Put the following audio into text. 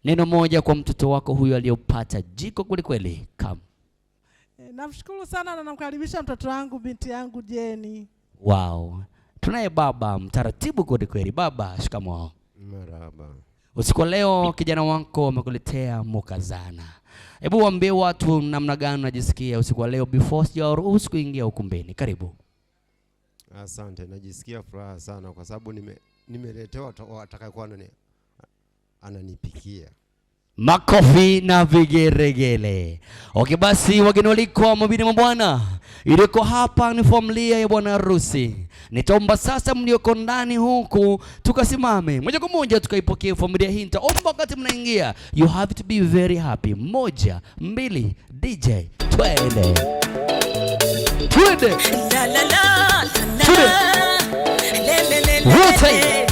Neno moja kwa mtoto wako huyu aliyopata jiko kweli kweli. Come. Namshukuru sana na namkaribisha mtoto wangu, binti yangu Jeni. Wow. Tunaye baba mtaratibu kweli kweli. Baba, shikamoo. Marhaba. Usiku leo kijana wako amekuletea mukazana. Hebu waambie watu namna gani unajisikia usiku leo before sijaruhusu kuingia ukumbini. Karibu. Asante, najisikia furaha sana kwa sababu nimeletewa atakayekuwa ananipikia. Makofi na vigeregele. Okay, basi wageni waliko mabini mabwana, iliko hapa ni familia ya bwana harusi. Nitaomba sasa mlioko ndani huku tukasimame moja kwa moja tukaipokea familia hii. Nitaomba wakati mnaingia, you have to be very happy. Moja, mbili, DJ, twende. Twende. La la la. Twende. Wote.